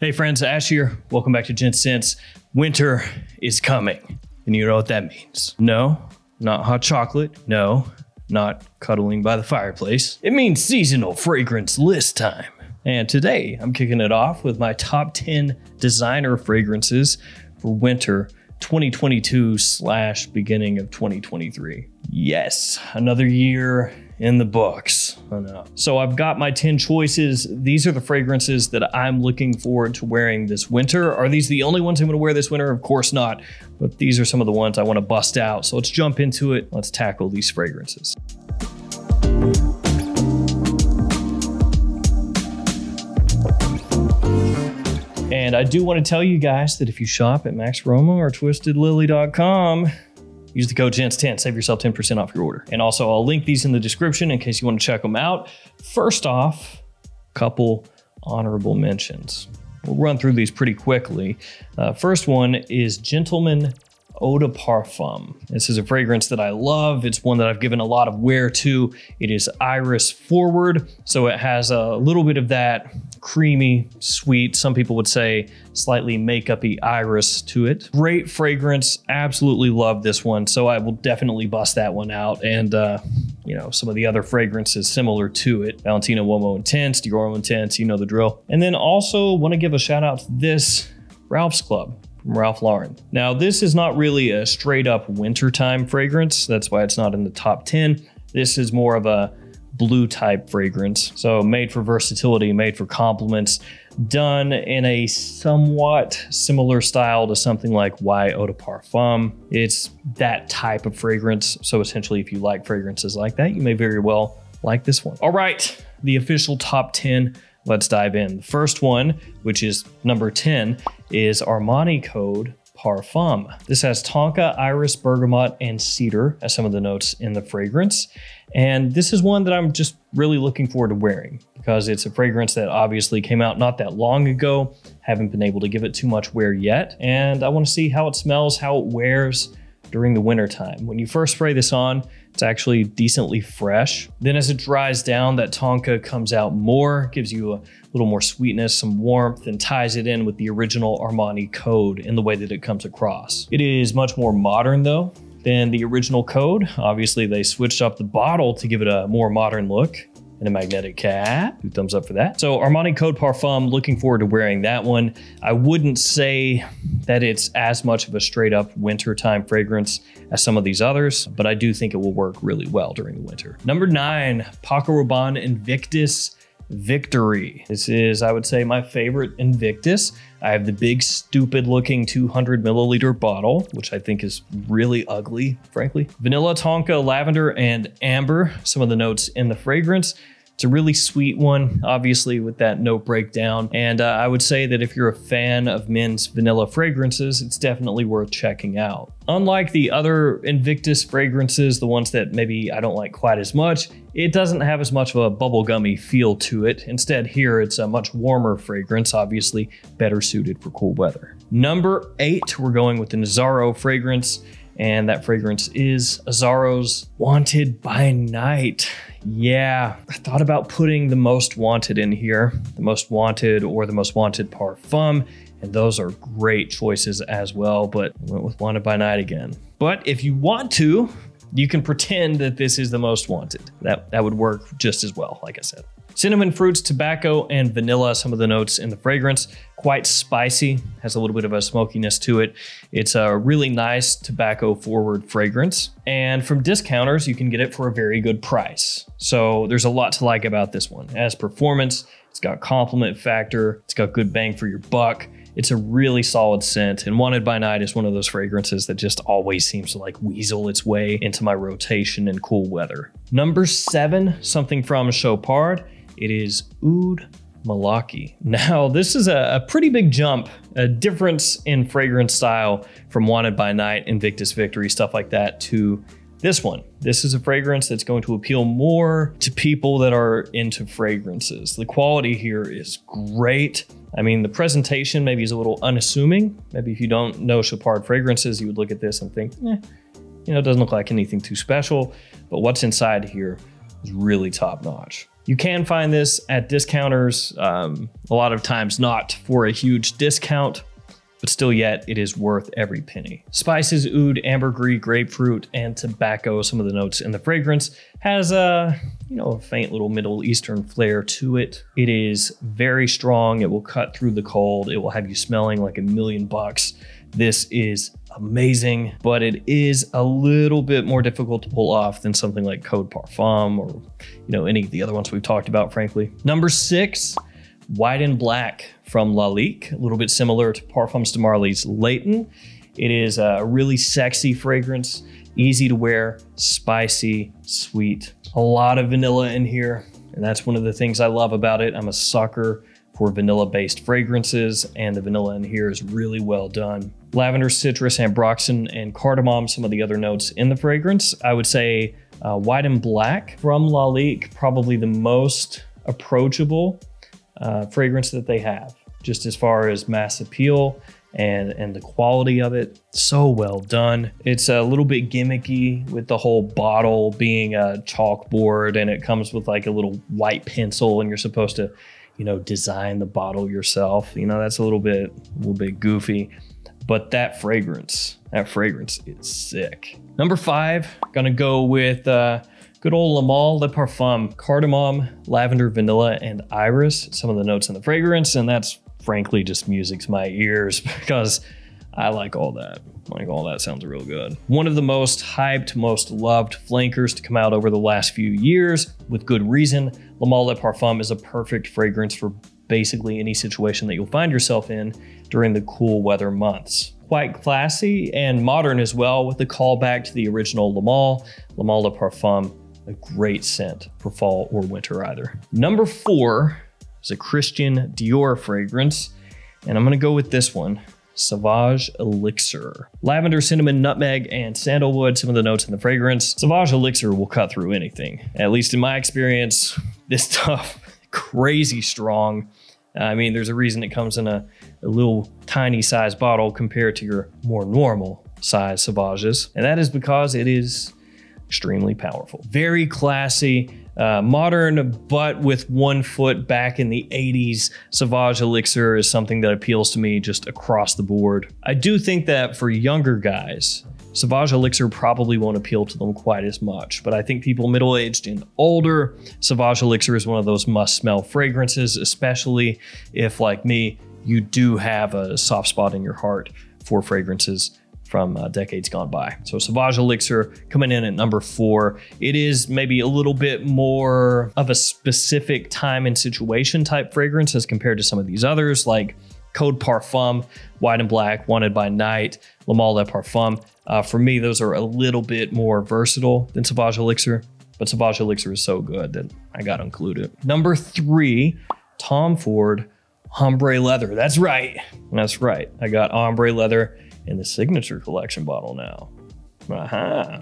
Hey friends, Ash here. Welcome back to Gent Sense. Winter is coming, and you know what that means. No, not hot chocolate. No, not cuddling by the fireplace. It means seasonal fragrance list time. And today I'm kicking it off with my top 10 designer fragrances for winter 2022 / beginning of 2023. Yes, another year in the books. I know. So I've got my 10 choices. These are the fragrances that I'm looking forward to wearing this winter. Are these the only ones I'm going to wear this winter? Of course not. But these are some of the ones I want to bust out. So let's jump into it. Let's tackle these fragrances. And I do want to tell you guys that if you shop at Max Aroma or twistedlily.com, use the code GENTS10, save yourself 10% off your order. And also I'll link these in the description in case you want to check them out. First off, a couple honorable mentions. We'll run through these pretty quickly. First one is Gentleman Eau de Parfum. This is a fragrance that I love. It's one that I've given a lot of wear to. It is iris forward, so it has a little bit of that creamy, sweet, some people would say slightly makeup-y iris to it. Great fragrance, absolutely love this one, so I will definitely bust that one out. And you know, some of the other fragrances similar to it. Valentino Uomo Intense, Dior Intense, you know the drill. And then also want to give a shout out to this Ralph's Club. Ralph Lauren. Now, this is not really a straight up wintertime fragrance. That's why it's not in the top 10. This is more of a blue type fragrance. So made for versatility, made for compliments, done in a somewhat similar style to something like Y Eau de Parfum. It's that type of fragrance. So essentially, if you like fragrances like that, you may very well like this one. All right, the official top 10. Let's dive in. The first one, which is number 10, is Armani Code Parfum. This has tonka, iris, bergamot, and cedar as some of the notes in the fragrance. And this is one that I'm just really looking forward to wearing because it's a fragrance that obviously came out not that long ago. Haven't been able to give it too much wear yet. And I want to see how it smells, how it wears during the winter time. When you first spray this on, it's actually decently fresh. Then as it dries down, that tonka comes out more, gives you a little more sweetness, some warmth, and ties it in with the original Armani Code in the way that it comes across. It is much more modern though than the original Code. Obviously they switched up the bottle to give it a more modern look. And a magnetic cap. 2 thumbs up for that. So Armani Code Parfum, looking forward to wearing that one. I wouldn't say that it's as much of a straight up wintertime fragrance as some of these others, but I do think it will work really well during the winter. Number 9, Paco Rabanne Invictus Victory. This is, I would say, my favorite Invictus. I have the big, stupid looking 200 milliliter bottle, which I think is really ugly, frankly. Vanilla, tonka, lavender, and amber, some of the notes in the fragrance. It's a really sweet one, obviously, with that note breakdown. And I would say that if you're a fan of men's vanilla fragrances, it's definitely worth checking out. Unlike the other Invictus fragrances, the ones that maybe I don't like quite as much, it doesn't have as much of a bubblegummy feel to it. Instead, here it's a much warmer fragrance, obviously better suited for cool weather. Number 8, we're going with the Azzaro fragrance. And that fragrance is Azzaro's Wanted by Night. Yeah, I thought about putting the Most Wanted in here, the Most Wanted or the Most Wanted Parfum, and those are great choices as well, but I went with Wanted by Night again. But if you want to, you can pretend that this is the Most Wanted. That would work just as well, like I said. Cinnamon fruits, tobacco, and vanilla, some of the notes in the fragrance. Quite spicy, has a little bit of a smokiness to it. It's a really nice tobacco-forward fragrance. And from discounters, you can get it for a very good price. So there's a lot to like about this one. It has performance, it's got compliment factor, it's got good bang for your buck. It's a really solid scent, and Wanted by Night is one of those fragrances that just always seems to like weasel its way into my rotation in cool weather. Number 7, something from Chopard. It is Oud Malaki. Now, this is a pretty big jump, a difference in fragrance style from Wanted by Night, Invictus Victory, stuff like that, to this one. This is a fragrance that's going to appeal more to people that are into fragrances. The quality here is great. I mean, the presentation maybe is a little unassuming. Maybe if you don't know Chopard fragrances, you would look at this and think, you know, it doesn't look like anything too special, but what's inside here is really top notch. You can find this at discounters, a lot of times not for a huge discount, but still yet it is worth every penny. Spices, oud, ambergris, grapefruit, and tobacco, some of the notes in the fragrance, has a, a faint little Middle Eastern flair to it. It is very strong. It will cut through the cold. It will have you smelling like $1,000,000. This is amazing, but it is a little bit more difficult to pull off than something like Code Parfum or, any of the other ones we've talked about, frankly. Number 6, White and Black from Lalique, a little bit similar to Parfums de Marly's Leighton. It is a really sexy fragrance, easy to wear, spicy, sweet, a lot of vanilla in here. And that's one of the things I love about it. I'm a sucker for vanilla-based fragrances, and the vanilla in here is really well done. Lavender, citrus, ambroxan, and cardamom, some of the other notes in the fragrance. I would say White and Black from Lalique, probably the most approachable fragrance that they have, just as far as mass appeal and the quality of it. So well done. It's a little bit gimmicky with the whole bottle being a chalkboard, and it comes with like a little white pencil, and you're supposed to design the bottle yourself. That's a little bit goofy, but that fragrance is sick. Number 5, gonna go with good old Le Male Le Parfum, cardamom, lavender, vanilla, and iris, some of the notes in the fragrance, and that's frankly just music to my ears because I like all that. Like, all that sounds real good. One of the most hyped, most loved flankers to come out over the last few years, with good reason. Le Male Le Parfum is a perfect fragrance for basically any situation that you'll find yourself in during the cool weather months. Quite classy and modern as well, with the callback to the original Le Male Le Parfum, a great scent for fall or winter either. Number 4 is a Christian Dior fragrance, and I'm gonna go with this one. Sauvage Elixir. Lavender, cinnamon, nutmeg, and sandalwood, some of the notes in the fragrance. Sauvage Elixir will cut through anything. At least in my experience, this stuff, crazy strong. I mean, there's a reason it comes in a little tiny size bottle compared to your more normal size Sauvages. And that is because it is extremely powerful. Very classy, modern, but with one foot back in the 80s. Sauvage Elixir is something that appeals to me just across the board. I do think that for younger guys, Sauvage Elixir probably won't appeal to them quite as much, but I think people middle-aged and older, Sauvage Elixir is one of those must-smell fragrances, especially if, like me, you do have a soft spot in your heart for fragrances from decades gone by. So Sauvage Elixir coming in at number 4. It is maybe a little bit more of a specific time and situation type fragrance as compared to some of these others like Code Parfum, White and Black, Wanted by Night, Le Male Le Parfum. For me, those are a little bit more versatile than Sauvage Elixir, but Sauvage Elixir is so good that I got to include it. Number 3, Tom Ford Ombre Leather. That's right. I got Ombre Leather in the Signature Collection bottle now.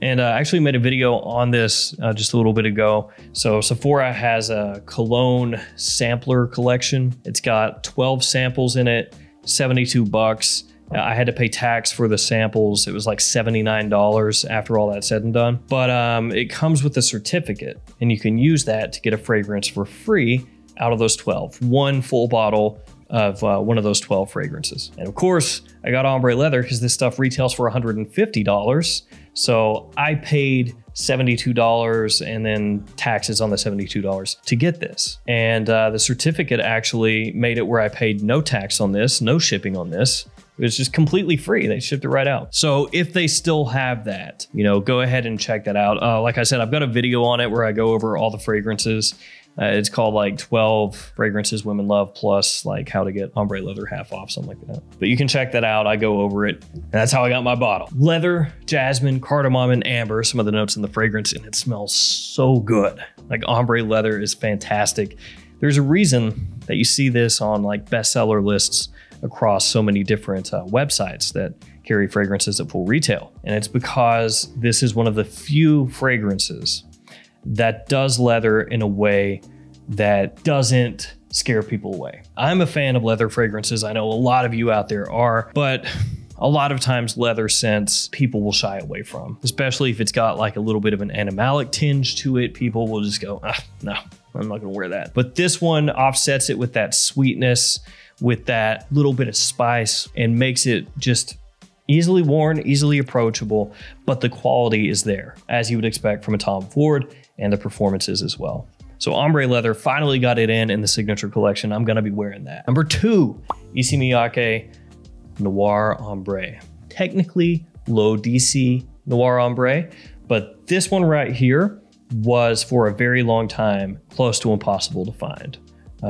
And I actually made a video on this just a little bit ago. So Sephora has a cologne sampler collection. It's got 12 samples in it, 72 bucks. I had to pay tax for the samples. It was like $79 after all that said and done. But it comes with a certificate, and you can use that to get a fragrance for free out of those 12. One full bottle of one of those 12 fragrances. And of course, I got Ombre Leather because this stuff retails for $150. So I paid $72 and then taxes on the $72 to get this. And the certificate actually made it where I paid no tax on this, no shipping on this. It was just completely free. They shipped it right out. So if they still have that, go ahead and check that out. Like I said, I've got a video on it where I go over all the fragrances. It's called like 12 fragrances women love plus like how to get Ombre Leather half off, something like that. But you can check that out. I go over it. And that's how I got my bottle. Leather, jasmine, cardamom, and amber, some of the notes in the fragrance, and it smells so good. Like Ombre Leather is fantastic. There's a reason that you see this on like bestseller lists across so many different websites that carry fragrances at full retail. And it's because this is one of the few fragrances that does leather in a way that doesn't scare people away. I'm a fan of leather fragrances. I know a lot of you out there are, but a lot of times leather scents people will shy away from, especially if it's got like a little bit of an animalic tinge to it. People will just go, no, I'm not gonna wear that. But this one offsets it with that sweetness, with that little bit of spice, and makes it just easily worn, easily approachable, but the quality is there, as you would expect from a Tom Ford, and the performances as well. So ombre leather finally got it in the signature collection. I'm gonna be wearing that. Number 2, imiake Noir Hombre. Technically low DC Noir Hombre, but this one right here was for a very long time close to impossible to find.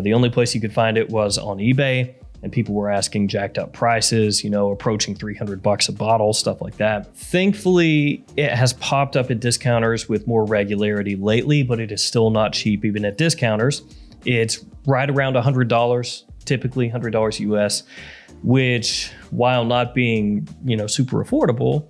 The only place you could find it was on eBay, and people were asking jacked up prices, you know, approaching 300 bucks a bottle, stuff like that. Thankfully, it has popped up at discounters with more regularity lately, but it is still not cheap even at discounters. It's right around $100, typically $100 US, which, while not being, you know, super affordable,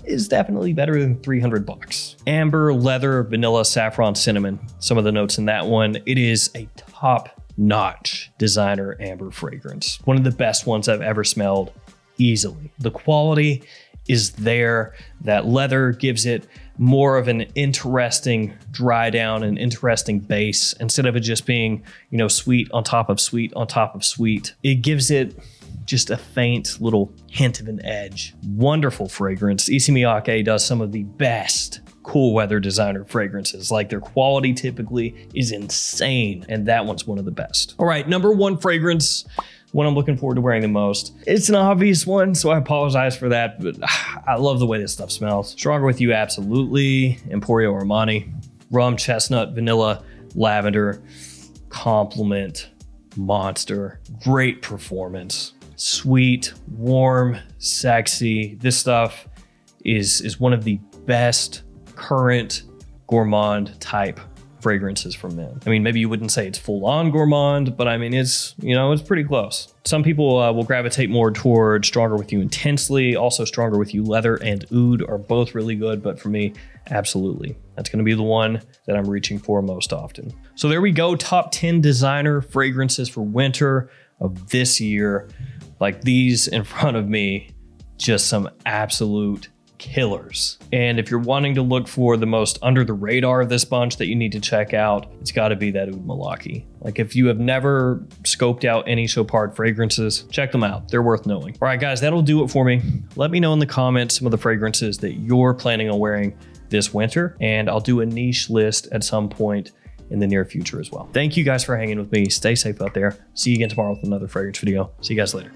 is definitely better than 300 bucks. Amber, leather, vanilla, saffron, cinnamon. Some of the notes in that one. It is a top-notch designer amber fragrance. One of the best ones I've ever smelled, easily. The quality is there. That leather gives it more of an interesting dry down, an interesting base, instead of it just being, you know, sweet on top of sweet on top of sweet. It gives it just a faint little hint of an edge. Wonderful fragrance. imiake does some of the best cool weather designer fragrances. Like, their quality typically is insane, and that one's one of the best. All right, number 1 fragrance, one I'm looking forward to wearing the most. It's an obvious one, so I apologize for that, but I love the way this stuff smells. Stronger With You, absolutely. Emporio Armani. Rum, chestnut, vanilla, lavender, compliment, monster. Great performance. Sweet, warm, sexy. This stuff is one of the best current gourmand type fragrances from men. I mean, maybe you wouldn't say it's full on gourmand, but I mean, it's, you know, it's pretty close. Some people will gravitate more toward Stronger With You Intensely. Also, Stronger With You Leather and Oud are both really good, but for me, absolutely. That's gonna be the one that I'm reaching for most often. So there we go, top 10 designer fragrances for winter of this year. Like, these in front of me, just some absolute killers. And if you're wanting to look for the most under the radar of this bunch that you need to check out, it's got to be that Oud Malaki. Like, if you have never scoped out any Chopard fragrances, check them out. They're worth knowing. All right, guys, that'll do it for me. Let me know in the comments some of the fragrances that you're planning on wearing this winter, and I'll do a niche list at some point in the near future as well. Thank you guys for hanging with me. Stay safe out there. See you again tomorrow with another fragrance video. See you guys later.